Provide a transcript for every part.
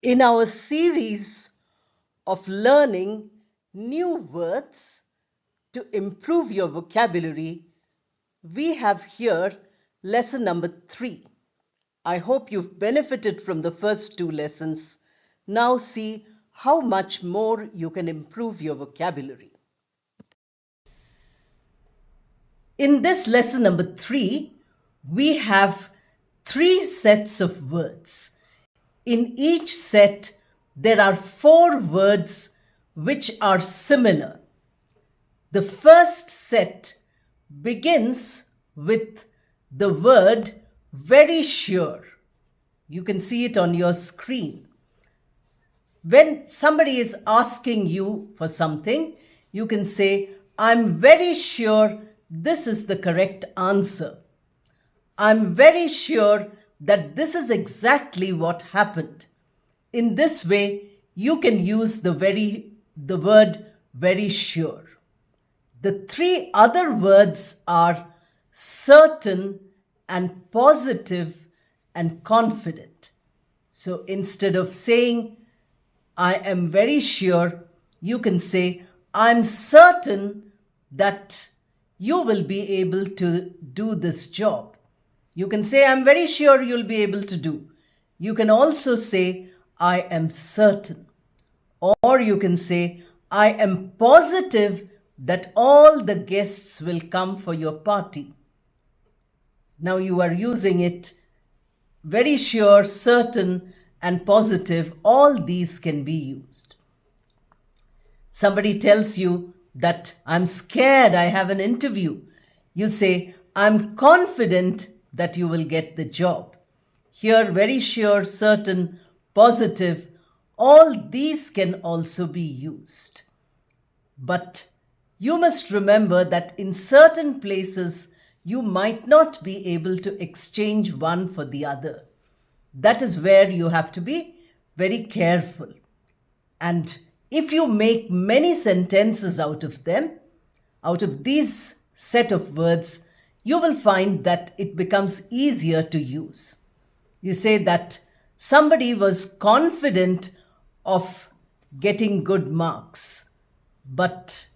In our series of learning new words to improve your vocabulary, we have here lesson number 3. I hope you've benefited from the first 2 lessons. Now see how much more you can improve your vocabulary. In this lesson number 3, we have 3 sets of words. In each set, there are 4 words which are similar. The first set begins with the word very sure. You can see it on your screen. When somebody is asking you for something, you can say, I'm very sure this is the correct answer. I'm very sure that this is exactly what happened. In this way, you can use the word very sure. The 3 other words are certain and positive and confident. So instead of saying, I am very sure, you can say, I'm certain that you will be able to do this job. You can say, I'm very sure you'll be able to do. You can also say, I am certain. Or you can say, I am positive that all the guests will come for your party. Now you are using it very sure, certain, and positive. All these can be used. Somebody tells you that I'm scared, I have an interview. You say, I'm confident that you will get the job. Here, very sure, certain, positive, all these can also be used. But you must remember that in certain places, you might not be able to exchange one for the other. That is where you have to be very careful. And if you make many sentences out of them, out of these set of words, you will find that it becomes easier to use. You say that somebody was confident of getting good marks, but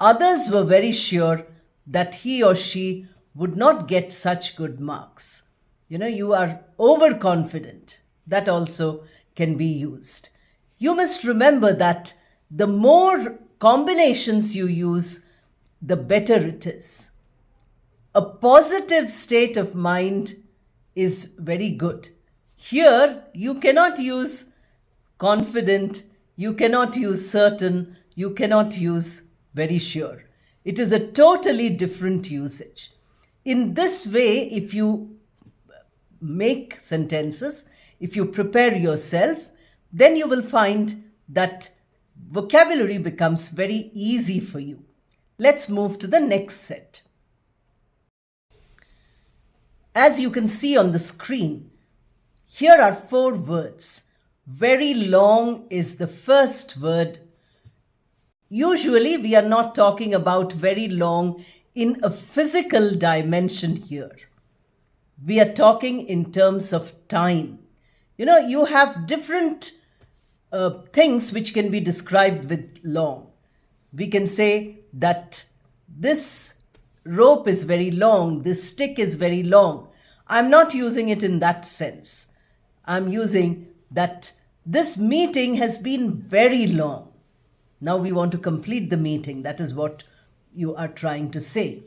others were very sure that he or she would not get such good marks. You are overconfident. That also can be used. You must remember that the more combinations you use, the better it is. A positive state of mind is very good. Here, you cannot use confident, you cannot use certain, you cannot use very sure. It is a totally different usage. In this way, if you make sentences, if you prepare yourself, then you will find that vocabulary becomes very easy for you. Let's move to the next set. As you can see on the screen, here are 4 words. Very long is the first word. Usually, we are not talking about very long in a physical dimension here. We are talking in terms of time. You have different things which can be described with long. We can say that this rope is very long, this stick is very long. I'm not using it in that sense. I'm using that this meeting has been very long. Now we want to complete the meeting. That is what you are trying to say.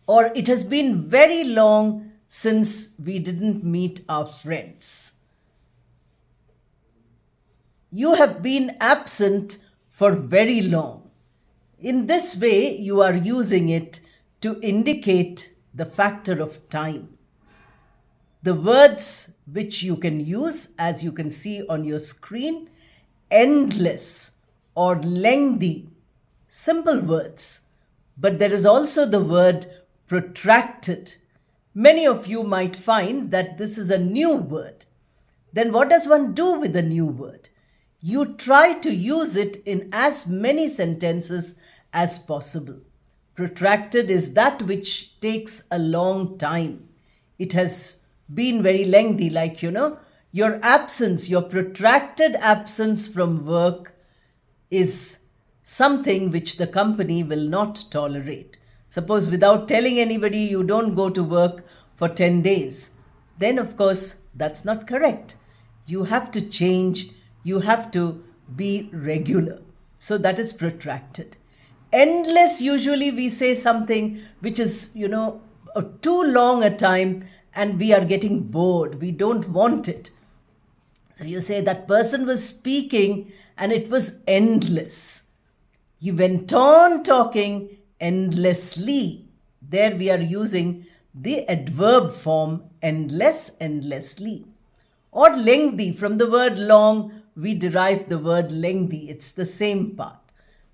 Or it has been very long since we didn't meet our friends. You have been absent for very long. In this way, you are using it to indicate the factor of time. The words which you can use, as you can see on your screen, endless or lengthy, simple words. But there is also the word protracted. Many of you might find that this is a new word. Then what does one do with a new word? You try to use it in as many sentences as possible. Protracted is that which takes a long time. It has been very lengthy, like, Your absence, your protracted absence from work is something which the company will not tolerate. Suppose without telling anybody you don't go to work for 10 days, then of course that's not correct. You have to change, you have to be regular. So that is protracted. Endless, usually we say something which is, too long a time and we are getting bored. We don't want it. So you say that person was speaking and it was endless. He went on talking endlessly. There we are using the adverb form endless, endlessly. Or lengthy. From the word long, we derive the word lengthy. It's the same part.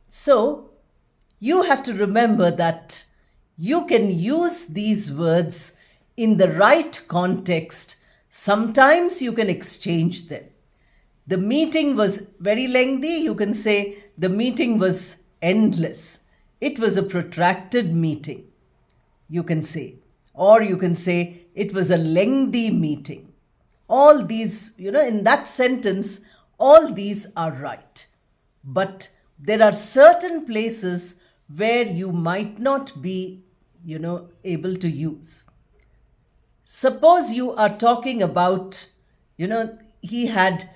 So you have to remember that you can use these words in the right context. Sometimes you can exchange them. The meeting was very lengthy. You can say the meeting was endless. It was a protracted meeting, you can say. Or you can say it was a lengthy meeting. All these, in that sentence, all these are right. But there are certain places where you might not be, able to use. Suppose you are talking about, he had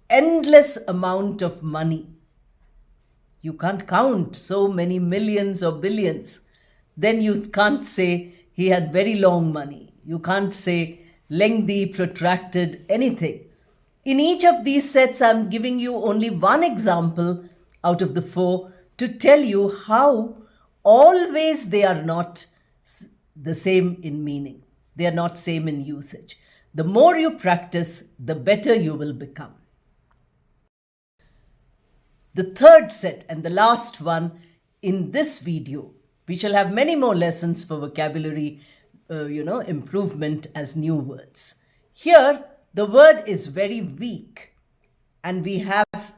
endless amount of money. You can't count so many millions or billions. Then you can't say he had very long money. You can't say lengthy, protracted, anything. In each of these sets, I'm giving you only one example out of the 4 to tell you how always they are not the same in meaning. They are not same in usage. The more you practice, the better you will become. The third set and the last one in this video. We shall have many more lessons for vocabulary, improvement as new words. Here, the word is very weak, and we have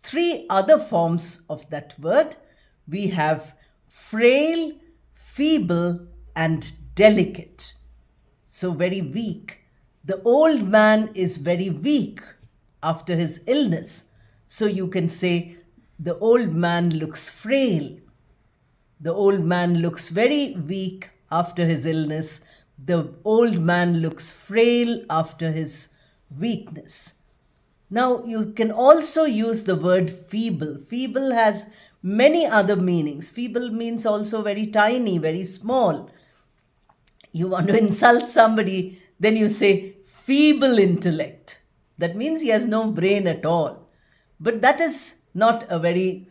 3 other forms of that word. We have frail, feeble, and delicate. So very weak. The old man is very weak after his illness. So you can say the old man looks frail. The old man looks very weak after his illness. The old man looks frail after his weakness. Now, you can also use the word feeble. Feeble has many other meanings. Feeble means also very tiny, very small. You want to insult somebody, then you say feeble intellect. That means he has no brain at all. But that is not a very,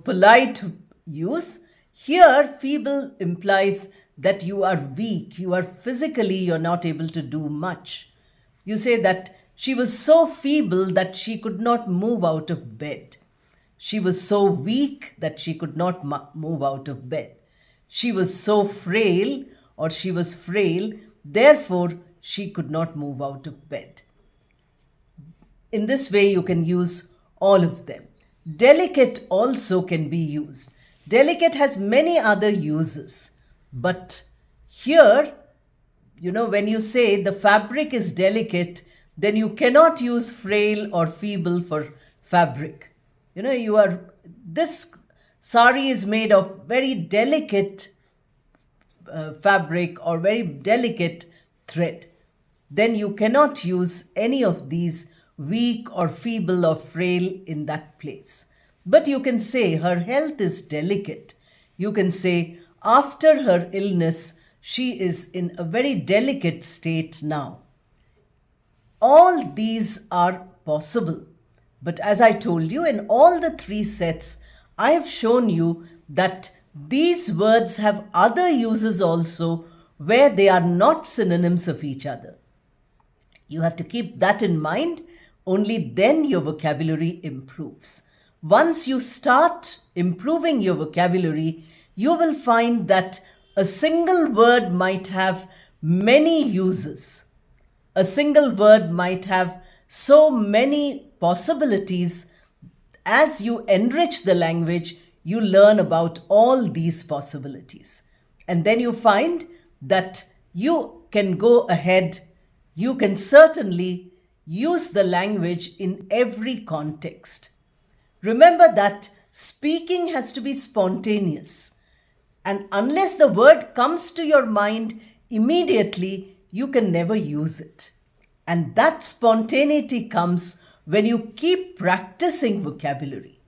polite use. Here, feeble implies that you are weak. You are physically, you're not able to do much. You say that she was so feeble that she could not move out of bed. She was so weak that she could not move out of bed. She was so frail, or she was frail, therefore she could not move out of bed. In this way, you can use all of them. Delicate also can be used. Delicate has many other uses. But here, when you say the fabric is delicate, then you cannot use frail or feeble for fabric. This sari is made of very delicate fabric or very delicate thread. Then you cannot use any of these weak or feeble or frail in that place. But you can say her health is delicate. You can say after her illness, she is in a very delicate state now. All these are possible. But as I told you, in all the 3 sets, I have shown you that these words have other uses also where they are not synonyms of each other. You have to keep that in mind. Only then your vocabulary improves. Once you start improving your vocabulary, you will find that a single word might have many uses. A single word might have so many possibilities. As you enrich the language, you learn about all these possibilities. And then you find that you can go ahead You can certainly use the language in every context. Remember that speaking has to be spontaneous. And unless the word comes to your mind immediately, you can never use it. And that spontaneity comes when you keep practicing vocabulary.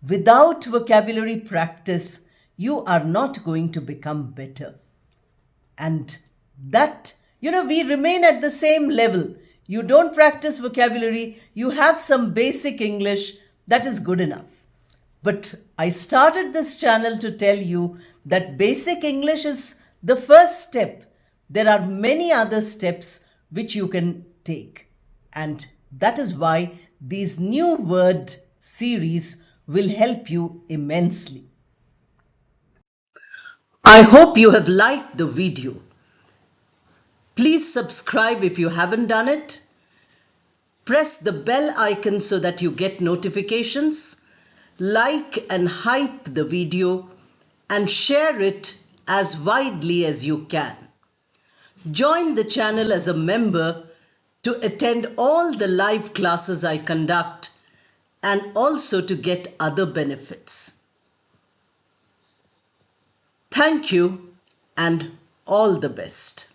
Without vocabulary practice, you are not going to become better. And that, we remain at the same level. You don't practice vocabulary, you have some basic English, that is good enough. But I started this channel to tell you that basic English is the first step. There are many other steps which you can take. And that is why these new word series will help you immensely. I hope you have liked the video. Please subscribe if you haven't done it. Press the bell icon so that you get notifications. Like and hype the video and share it as widely as you can. Join the channel as a member to attend all the live classes I conduct and also to get other benefits. Thank you and all the best.